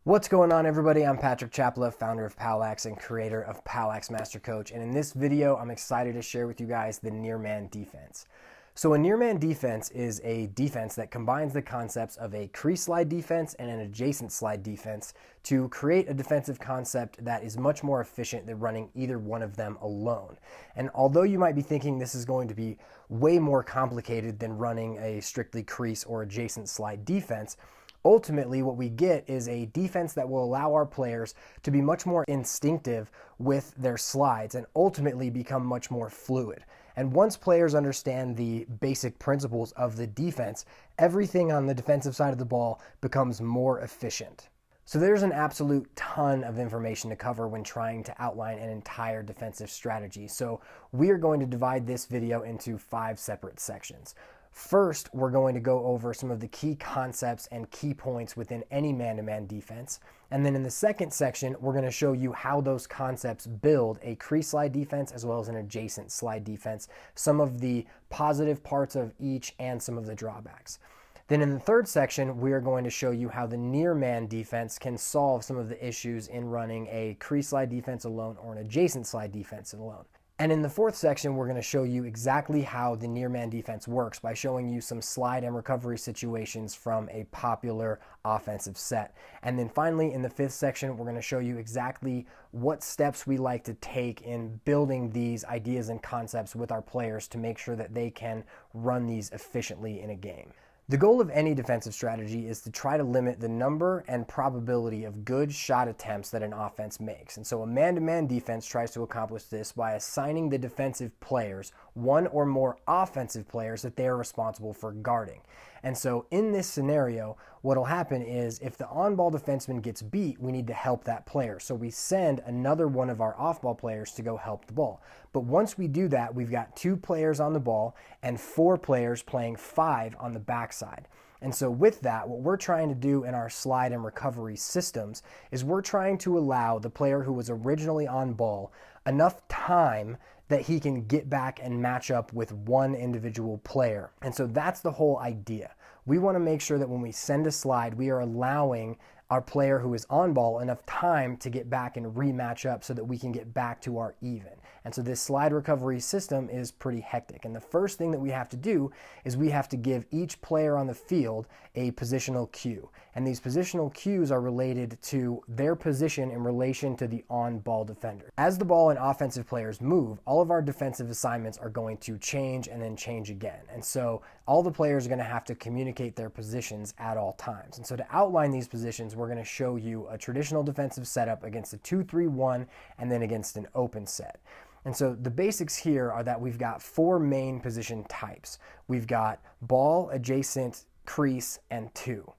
What's going on, everybody? I'm Patrick Chapla, founder of POWLAX and creator of POWLAX Master Coach. And in this video, I'm excited to share with you guys the near man defense. So a near man defense is a defense that combines the concepts of a crease slide defense and an adjacent slide defense to create a defensive concept that is much more efficient than running either one of them alone. And although you might be thinking this is going to be way more complicated than running a strictly crease or adjacent slide defense, ultimately, what we get is a defense that will allow our players to be much more instinctive with their slides and ultimately become much more fluid. And once players understand the basic principles of the defense, everything on the defensive side of the ball becomes more efficient. So there's an absolute ton of information to cover when trying to outline an entire defensive strategy. So we are going to divide this video into 5 separate sections. First, we're going to go over some of the key concepts and key points within any man-to-man defense. And then in the second section, we're going to show you how those concepts build a crease slide defense as well as an adjacent slide defense, some of the positive parts of each and some of the drawbacks. Then in the third section, we are going to show you how the near man defense can solve some of the issues in running a crease slide defense alone or an adjacent slide defense alone. And in the fourth section, we're going to show you exactly how the near man defense works by showing you some slide and recovery situations from a popular offensive set. And then finally, in the fifth section, we're going to show you exactly what steps we like to take in building these ideas and concepts with our players to make sure that they can run these efficiently in a game. The goal of any defensive strategy is to try to limit the number and probability of good shot attempts that an offense makes. And so a man-to-man defense tries to accomplish this by assigning the defensive players one or more offensive players that they are responsible for guarding. And so in this scenario, what will happen is if the on-ball defenseman gets beat, we need to help that player. So we send another one of our off-ball players to go help the ball. But once we do that, we've got 2 players on the ball and 4 players playing 5 on the backside. And so with that, what we're trying to do in our slide and recovery systems is we're trying to allow the player who was originally on ball enough time that he can get back and match up with one individual player. And so that's the whole idea. We want to make sure that when we send a slide, we are allowing our player who is on ball enough time to get back and rematch up so that we can get back to our even. And so this slide recovery system is pretty hectic. And the first thing that we have to do is we have to give each player on the field a positional cue. And these positional cues are related to their position in relation to the on-ball defender. As the ball and offensive players move, all of our defensive assignments are going to change and then change again. And so all the players are going to have to communicate their positions at all times. And so to outline these positions, we're going to show you a traditional defensive setup against a 2-3-1 and then against an open set. And so the basics here are that we've got 4 main position types. We've got ball, adjacent, crease, and 2.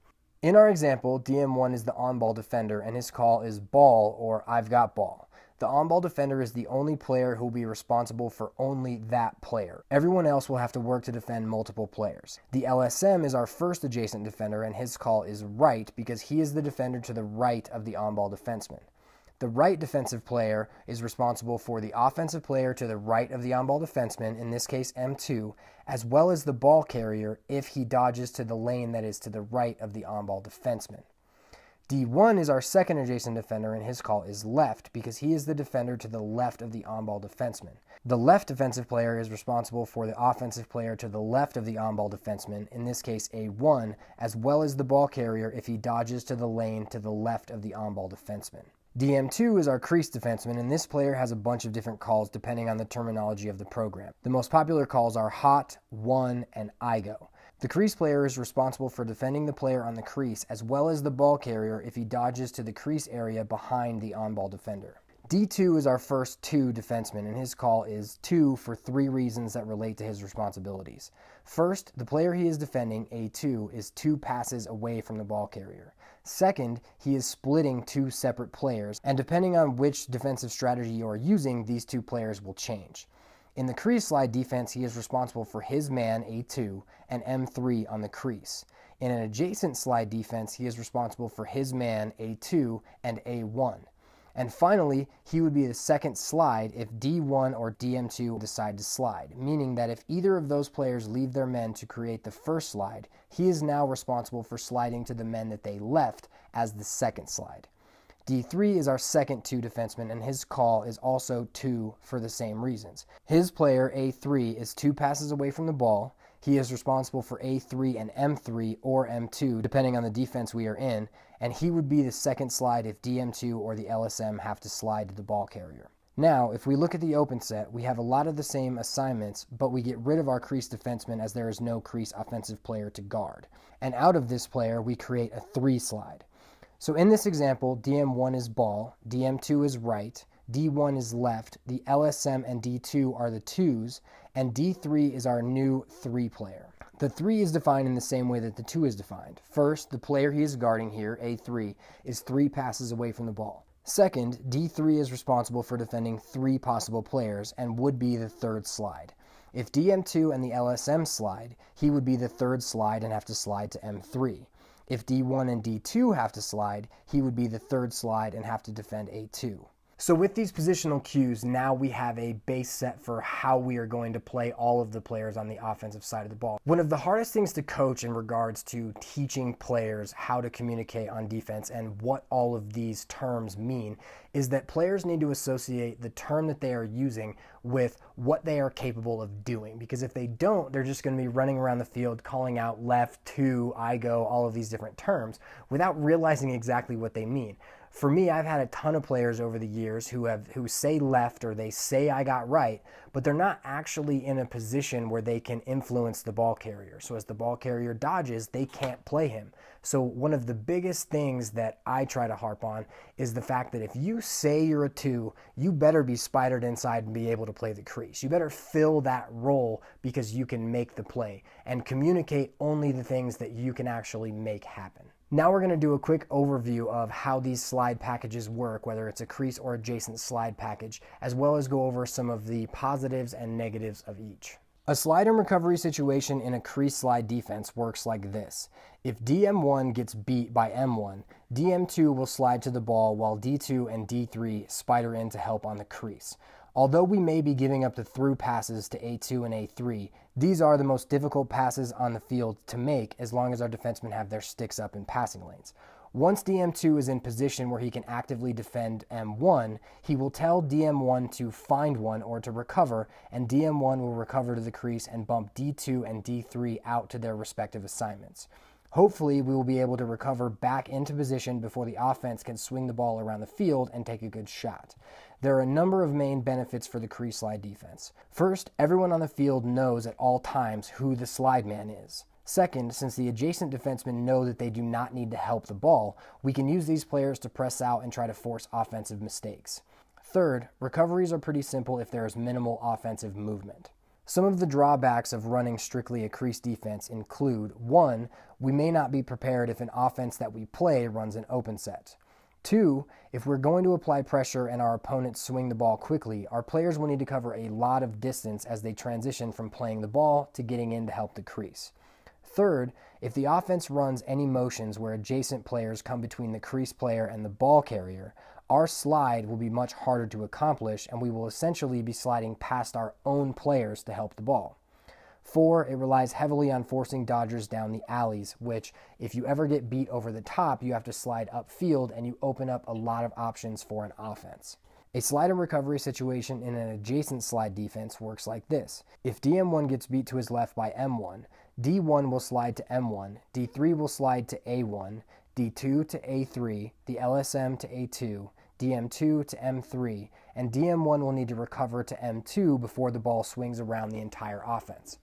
In our example, DM1 is the on-ball defender and his call is ball or I've got ball. The on-ball defender is the only player who will be responsible for only that player. Everyone else will have to work to defend multiple players. The LSM is our first adjacent defender and his call is right because he is the defender to the right of the on-ball defenseman. The right defensive player is responsible for the offensive player to the right of the on-ball defenseman, in this case M2, as well as the ball carrier if he dodges to the lane that is to the right of the on-ball defenseman. D1 is our second adjacent defender and his call is left because he is the defender to the left of the on-ball defenseman. The left defensive player is responsible for the offensive player to the left of the on-ball defenseman, in this case A1, as well as the ball carrier if he dodges to the lane to the left of the on-ball defenseman. DM2 is our crease defenseman, and this player has a bunch of different calls depending on the terminology of the program. The most popular calls are hot, one, and IGO. The crease player is responsible for defending the player on the crease as well as the ball carrier if he dodges to the crease area behind the on-ball defender. D2 is our first 2 defenseman, and his call is 2 for 3 reasons that relate to his responsibilities. First, the player he is defending, A2, is 2 passes away from the ball carrier. Second, he is splitting 2 separate players, and depending on which defensive strategy you are using, these 2 players will change. In the crease slide defense, he is responsible for his man, A2, and M3 on the crease. In an adjacent slide defense, he is responsible for his man, A2, and A1. And finally, he would be the second slide if D1 or DM2 decide to slide, meaning that if either of those players leave their men to create the first slide, he is now responsible for sliding to the men that they left as the second slide. D3 is our second 2 defenseman, and his call is also 2 for the same reasons. His player, A3, is 2 passes away from the ball. He is responsible for A3 and M3 or M2, depending on the defense we are in, and he would be the second slide if DM2 or the LSM have to slide to the ball carrier. Now, if we look at the open set, we have a lot of the same assignments, but we get rid of our crease defenseman as there is no crease offensive player to guard. And out of this player, we create a 3 slide. So in this example, DM1 is ball, DM2 is right, D1 is left, the LSM and D2 are the 2s, and D3 is our new 3 player. The 3 is defined in the same way that the 2 is defined. First, the player he is guarding here, A3, is 3 passes away from the ball. Second, D3 is responsible for defending 3 possible players and would be the 3rd slide. If DM2 and the LSM slide, he would be the 3rd slide and have to slide to M3. If D1 and D2 have to slide, he would be the 3rd slide and have to defend A2. So with these positional cues, now we have a base set for how we are going to play all of the players on the offensive side of the ball. One of the hardest things to coach in regards to teaching players how to communicate on defense and what all of these terms mean is that players need to associate the term that they are using with what they are capable of doing. Because if they don't, they're just going to be running around the field calling out left, two, I go, all of these different terms without realizing exactly what they mean. For me, I've had a ton of players over the years who say left or they say I got right, but they're not actually in a position where they can influence the ball carrier. So as the ball carrier dodges, they can't play him. So one of the biggest things that I try to harp on is the fact that if you say you're a 2, you better be spidered inside and be able to play the crease. You better fill that role because you can make the play and communicate only the things that you can actually make happen. Now we're going to do a quick overview of how these slide packages work, whether it's a crease or adjacent slide package, as well as go over some of the positives and negatives of each. A slide and recovery situation in a crease slide defense works like this. If DM1 gets beat by M1, DM2 will slide to the ball while D2 and D3 spider in to help on the crease. Although we may be giving up the through passes to A2 and A3, these are the most difficult passes on the field to make as long as our defensemen have their sticks up in passing lanes. Once DM2 is in position where he can actively defend M1, he will tell DM1 to find one or to recover, and DM1 will recover to the crease and bump D2 and D3 out to their respective assignments. Hopefully, we will be able to recover back into position before the offense can swing the ball around the field and take a good shot. There are a number of main benefits for the crease slide defense. First, everyone on the field knows at all times who the slide man is. Second, since the adjacent defensemen know that they do not need to help the ball, we can use these players to press out and try to force offensive mistakes. Third, recoveries are pretty simple if there is minimal offensive movement. Some of the drawbacks of running strictly a crease defense include: 1, we may not be prepared if an offense that we play runs an open set. 2, if we're going to apply pressure and our opponents swing the ball quickly, our players will need to cover a lot of distance as they transition from playing the ball to getting in to help the crease. Third, if the offense runs any motions where adjacent players come between the crease player and the ball carrier, our slide will be much harder to accomplish and we will essentially be sliding past our own players to help the ball. 4, it relies heavily on forcing dodgers down the alleys, which, if you ever get beat over the top, you have to slide upfield and you open up a lot of options for an offense. A slide and recovery situation in an adjacent slide defense works like this. If DM1 gets beat to his left by M1, D1 will slide to M1, D3 will slide to A1, D2 to A3, the LSM to A2, DM2 to M3, and DM1 will need to recover to M2 before the ball swings around the entire offense.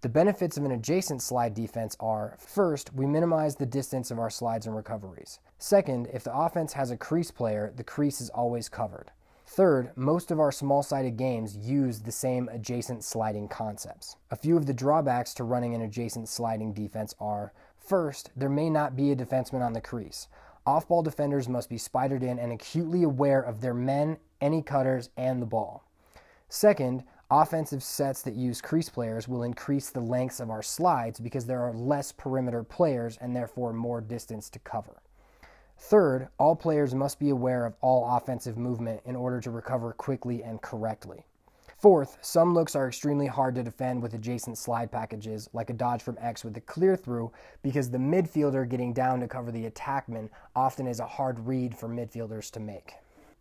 The benefits of an adjacent slide defense are: first, we minimize the distance of our slides and recoveries. Second, if the offense has a crease player, the crease is always covered. Third, most of our small-sided games use the same adjacent sliding concepts. A few of the drawbacks to running an adjacent sliding defense are: first, there may not be a defenseman on the crease. Off-ball defenders must be spidered in and acutely aware of their men, any cutters, and the ball. Second, offensive sets that use crease players will increase the lengths of our slides because there are less perimeter players and therefore more distance to cover. Third, all players must be aware of all offensive movement in order to recover quickly and correctly. Fourth, some looks are extremely hard to defend with adjacent slide packages, like a dodge from X with a clear through, because the midfielder getting down to cover the attackman often is a hard read for midfielders to make.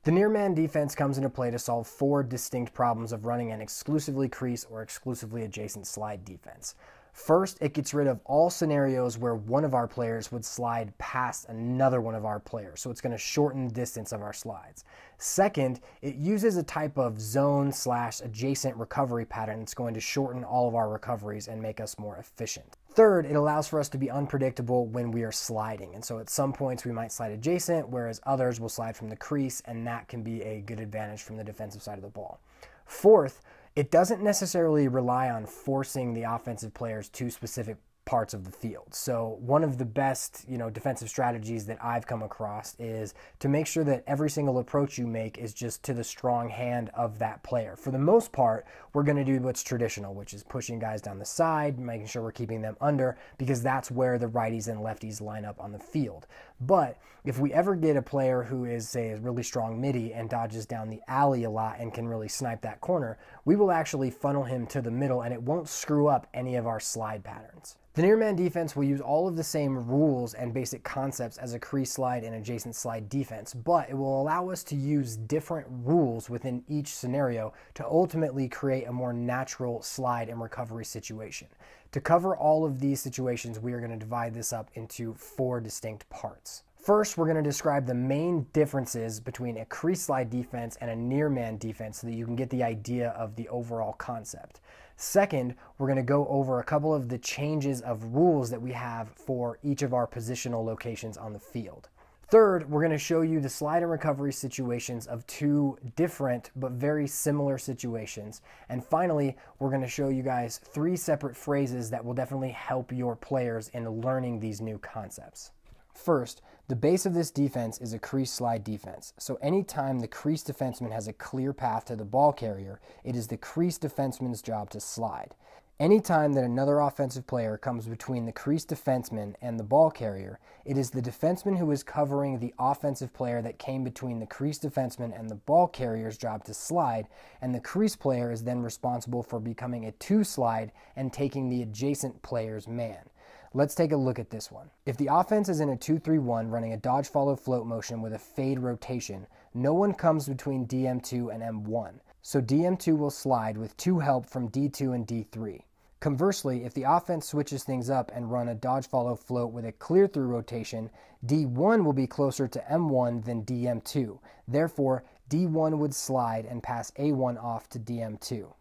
The near man defense comes into play to solve 4 distinct problems of running an exclusively crease or exclusively adjacent slide defense. First, it gets rid of all scenarios where one of our players would slide past another one of our players, so it's going to shorten the distance of our slides. Second, it uses a type of zone/adjacent recovery pattern that's going to shorten all of our recoveries and make us more efficient. Third, it allows for us to be unpredictable when we are sliding, and so at some points we might slide adjacent, whereas others will slide from the crease, and that can be a good advantage from the defensive side of the ball. Fourth, it doesn't necessarily rely on forcing the offensive players to specific parts of the field. So one of the best, defensive strategies that I've come across is to make sure that every single approach you make is just to the strong hand of that player. For the most part, we're going to do what's traditional, which is pushing guys down the side, making sure we're keeping them under, because that's where the righties and lefties line up on the field. But if we ever get a player who is, say, a really strong midi and dodges down the alley a lot and can really snipe that corner, we will actually funnel him to the middle and it won't screw up any of our slide patterns. The near man defense will use all of the same rules and basic concepts as a crease slide and adjacent slide defense, but it will allow us to use different rules within each scenario to ultimately create a more natural slide and recovery situation. To cover all of these situations, we are going to divide this up into 4 distinct parts. First, we're going to describe the main differences between a crease slide defense and a near man defense so that you can get the idea of the overall concept. Second, we're going to go over a couple of the changes of rules that we have for each of our positional locations on the field. Third, we're going to show you the slide and recovery situations of 2 different but very similar situations. And finally, we're going to show you guys 3 separate phrases that will definitely help your players in learning these new concepts. First, the base of this defense is a crease slide defense. So anytime the crease defenseman has a clear path to the ball carrier, it is the crease defenseman's job to slide. Anytime that another offensive player comes between the crease defenseman and the ball carrier, it is the defenseman who is covering the offensive player that came between the crease defenseman and the ball carrier's job to slide, and the crease player is then responsible for becoming a 2 slide and taking the adjacent player's man. Let's take a look at this one. If the offense is in a 2-3-1 running a dodge follow float motion with a fade rotation, no one comes between DM2 and M1. So DM2 will slide with 2 help from D2 and D3. Conversely, if the offense switches things up and run a dodge follow float with a clear through rotation, D1 will be closer to M1 than DM2. Therefore, D1 would slide and pass A1 off to DM2.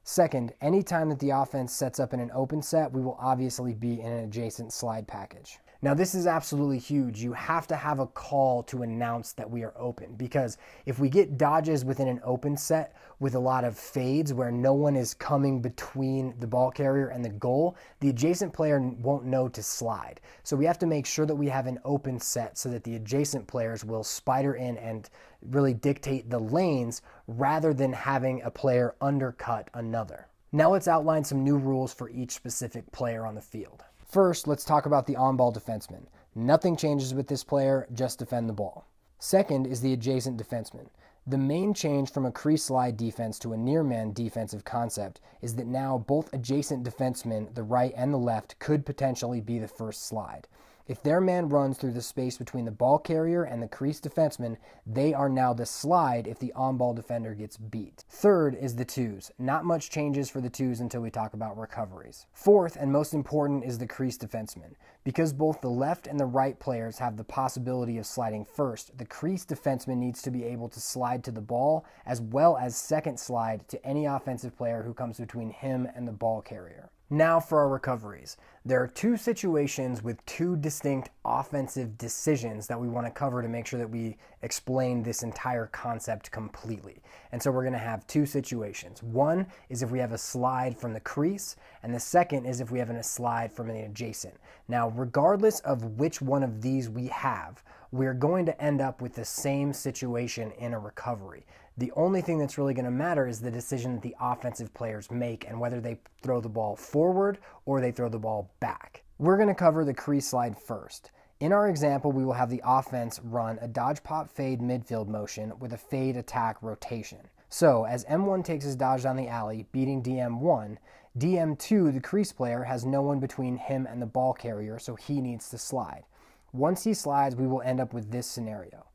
Second, anytime that the offense sets up in an open set, we will obviously be in an adjacent slide package. Now this is absolutely huge. You have to have a call to announce that we are open, because if we get dodges within an open set with a lot of fades where no one is coming between the ball carrier and the goal, the adjacent player won't know to slide. So we have to make sure that we have an open set so that the adjacent players will spider in and really dictate the lanes rather than having a player undercut another. Now let's outline some new rules for each specific player on the field. First, let's talk about the on-ball defenseman. Nothing changes with this player, just defend the ball. Second is the adjacent defenseman. The main change from a crease slide defense to a near man defensive concept is that now both adjacent defensemen, the right and the left, could potentially be the first slide. If their man runs through the space between the ball carrier and the crease defenseman, they are now the slide if the on-ball defender gets beat. Third is the twos. Not much changes for the twos until we talk about recoveries. Fourth, and most important, is the crease defenseman. Because both the left and the right players have the possibility of sliding first, the crease defenseman needs to be able to slide to the ball as well as second slide to any offensive player who comes between him and the ball carrier. Now for our recoveries. There are 2 situations with 2 distinct offensive decisions that we want to cover to make sure that we explain this entire concept completely. And so we're going to have 2 situations. One is if we have a slide from the crease, and the second is if we have a slide from an adjacent. Now, regardless of which one of these we have, we're going to end up with the same situation in a recovery. The only thing that's really going to matter is the decision that the offensive players make and whether they throw the ball forward or they throw the ball back. We're going to cover the crease slide first. In our example, we will have the offense run a dodge pop fade midfield motion with a fade attack rotation. So as M1 takes his dodge down the alley, beating DM1, DM2, the crease player, has no one between him and the ball carrier, so he needs to slide. Once he slides, we will end up with this scenario.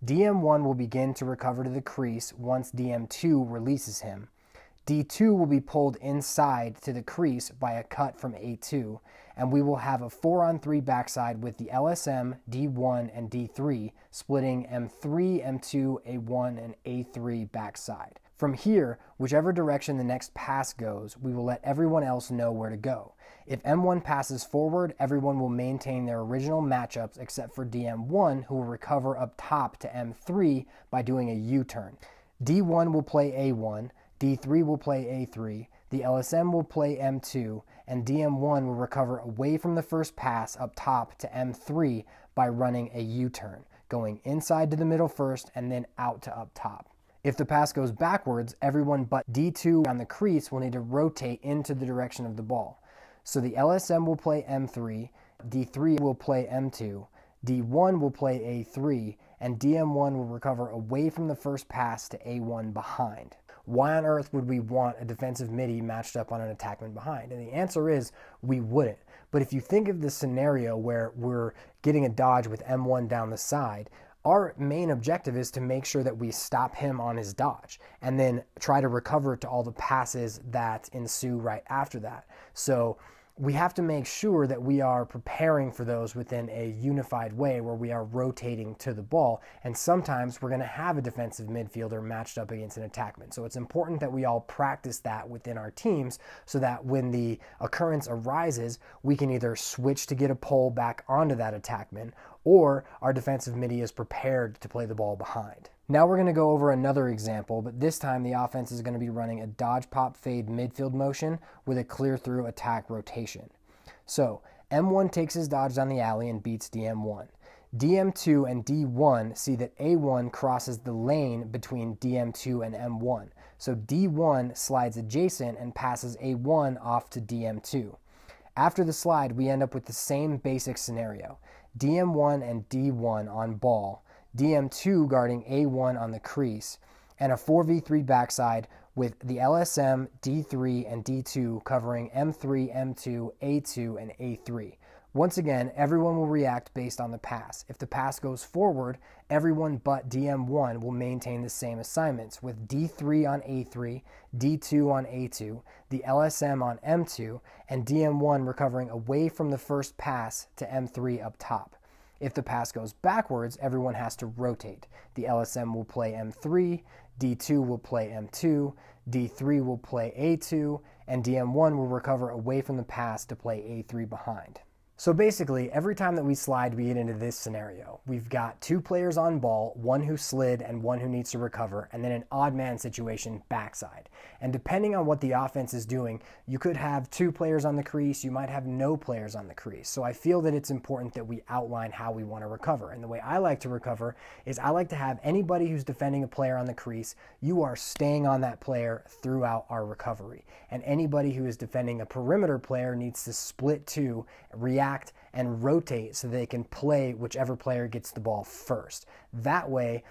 DM1 will begin to recover to the crease once DM2 releases him. D2 will be pulled inside to the crease by a cut from A2, and we will have a 4-on-3 backside with the LSM, D1, and D3 splitting M3, M2, A1, and A3 backside. From here, whichever direction the next pass goes, we will let everyone else know where to go. If M1 passes forward, everyone will maintain their original matchups except for DM1, who will recover up top to M3 by doing a U-turn. D1 will play A1, D3 will play A3, the LSM will play M2, and DM1 will recover away from the first pass up top to M3 by running a U-turn, going inside to the middle first and then out to up top. If the pass goes backwards, everyone but D2 on the crease will need to rotate into the direction of the ball. So the LSM will play M3, D3 will play M2, D1 will play A3, and DM1 will recover away from the first pass to A1 behind. Why on earth would we want a defensive midi matched up on an attackman behind? And the answer is we wouldn't. But if you think of the scenario where we're getting a dodge with M1 down the side, our main objective is to make sure that we stop him on his dodge and then try to recover to all the passes that ensue right after that. So we have to make sure that we are preparing for those within a unified way where we are rotating to the ball, and sometimes we're going to have a defensive midfielder matched up against an attackman. So it's important that we all practice that within our teams so that when the occurrence arises, we can either switch to get a pull back onto that attackman, or our defensive midi is prepared to play the ball behind. Now we're going to go over another example, but this time the offense is going to be running a dodge pop fade midfield motion with a clear through attack rotation. So M1 takes his dodge down the alley and beats DM1. DM2 and D1 see that A1 crosses the lane between DM2 and M1. So D1 slides adjacent and passes A1 off to DM2. After the slide, we end up with the same basic scenario. DM1 and D1 on ball, DM2 guarding A1 on the crease, and a 4v3 backside with the LSM, D3, and D2 covering M3, M2, A2, and A3. Once again, everyone will react based on the pass. If the pass goes forward, everyone but DM1 will maintain the same assignments, with D3 on A3, D2 on A2, the LSM on M2, and DM1 recovering away from the first pass to M3 up top. If the pass goes backwards, everyone has to rotate. The LSM will play M3, D2 will play M2, D3 will play A2, and DM1 will recover away from the pass to play A3 behind. So basically, every time that we slide, we get into this scenario. We've got two players on ball, one who slid and one who needs to recover, and then an odd man situation backside. And depending on what the offense is doing, you could have two players on the crease, you might have no players on the crease. So I feel that it's important that we outline how we want to recover. And the way I like to recover is I like to have anybody who's defending a player on the crease, you are staying on that player throughout our recovery. And anybody who is defending a perimeter player needs to split to react and rotate so they can play whichever player gets the ball first. That way,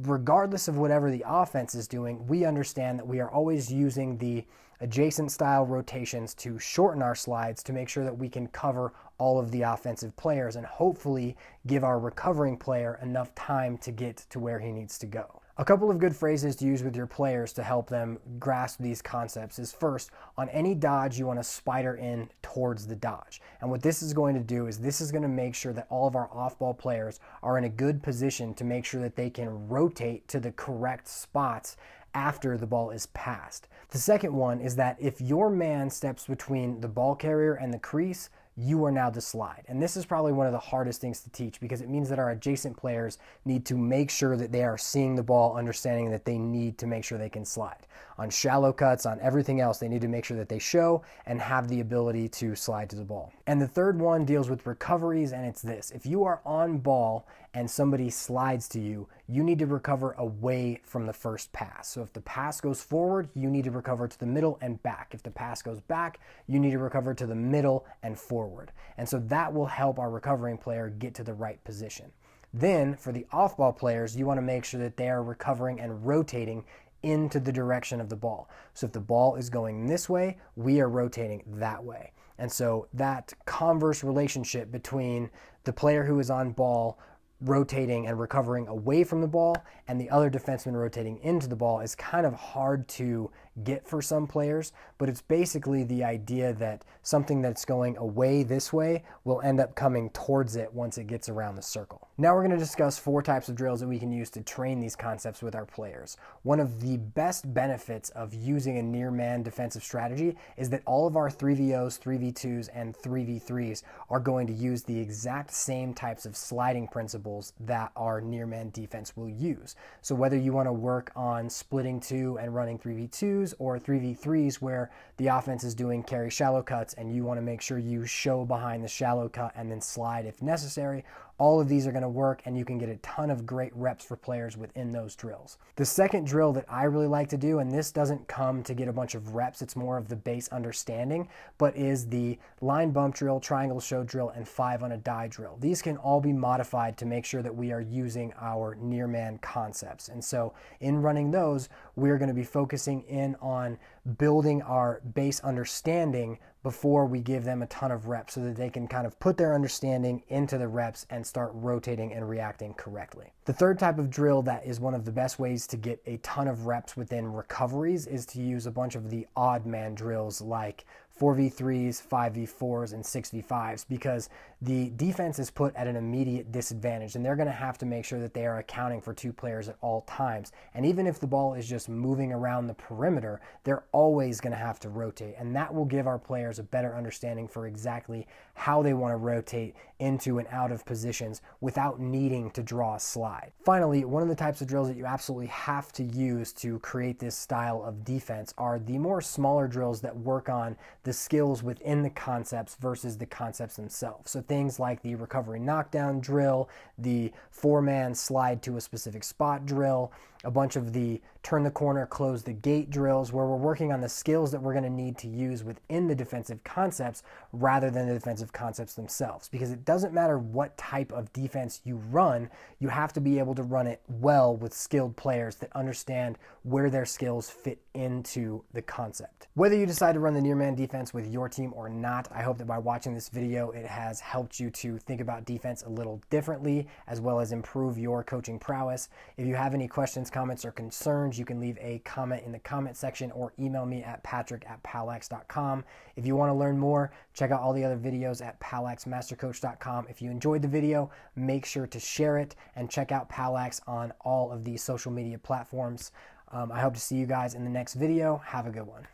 regardless of whatever the offense is doing, we understand that we are always using the adjacent style rotations to shorten our slides to make sure that we can cover all of the offensive players and hopefully give our recovering player enough time to get to where he needs to go. A couple of good phrases to use with your players to help them grasp these concepts is, first, on any dodge, you want to spider in towards the dodge. And what this is going to do is this is going to make sure that all of our off-ball players are in a good position to make sure that they can rotate to the correct spots after the ball is passed. The second one is that if your man steps between the ball carrier and the crease, you are now to slide. And this is probably one of the hardest things to teach because it means that our adjacent players need to make sure that they are seeing the ball, understanding that they need to make sure they can slide. On shallow cuts, on everything else, they need to make sure that they show and have the ability to slide to the ball. And the third one deals with recoveries, and it's this. If you are on ball and somebody slides to you, you need to recover away from the first pass. So if the pass goes forward, you need to recover to the middle and back. If the pass goes back, you need to recover to the middle and forward. And so that will help our recovering player get to the right position. Then, for the off-ball players, you want to make sure that they are recovering and rotating into the direction of the ball. So if the ball is going this way, we are rotating that way. And so that converse relationship between the player who is on ball rotating and recovering away from the ball and the other defenseman rotating into the ball is kind of hard to get for some players, but it's basically the idea that something that's going away this way will end up coming towards it once it gets around the circle. Now we're going to discuss 4 types of drills that we can use to train these concepts with our players. One of the best benefits of using a near man defensive strategy is that all of our 3v0s, 3v2s, and 3v3s are going to use the exact same types of sliding principles that our near man defense will use. So whether you want to work on splitting 2 and running 3v2s or 3v3s where the offense is doing carry shallow cuts and you want to make sure you show behind the shallow cut and then slide if necessary, all of these are going to work and you can get a ton of great reps for players within those drills. The second drill that I really like to do, and this doesn't come to get a bunch of reps, it's more of the base understanding, but is the line bump drill, triangle show drill, and 5 on a die drill. These can all be modified to make sure that we are using our near man concepts. And so in running those, we're going to be focusing in on building our base understanding before we give them a ton of reps so that they can kind of put their understanding into the reps and start rotating and reacting correctly. The third type of drill that is one of the best ways to get a ton of reps within recoveries is to use a bunch of the odd man drills like 4v3s, 5v4s, and 6v5s, because the defense is put at an immediate disadvantage and they're going to have to make sure that they are accounting for 2 players at all times. And even if the ball is just moving around the perimeter, they're always going to have to rotate, and that will give our players a better understanding for exactly how they want to rotate into and out of positions without needing to draw a slide. Finally, one of the types of drills that you absolutely have to use to create this style of defense are the more smaller drills that work on the skills within the concepts versus the concepts themselves. So things like the recovery knockdown drill, the 4-man slide to a specific spot drill, a bunch of the turn the corner, close the gate drills, where we're working on the skills that we're going to need to use within the defensive concepts rather than the defensive concepts themselves. Because it doesn't matter what type of defense you run, you have to be able to run it well with skilled players that understand where their skills fit into the concept. Whether you decide to run the near man defense with your team or not, I hope that by watching this video, it has helped you to think about defense a little differently, as well as improve your coaching prowess. If you have any questions, comments, or concerns, you can leave a comment in the comment section or email me at patrick@powlax.com. If you want to learn more, check out all the other videos at powlaxmastercoach.com. If you enjoyed the video, make sure to share it and check out POWLAX on all of these social media platforms. I hope to see you guys in the next video. Have a good one.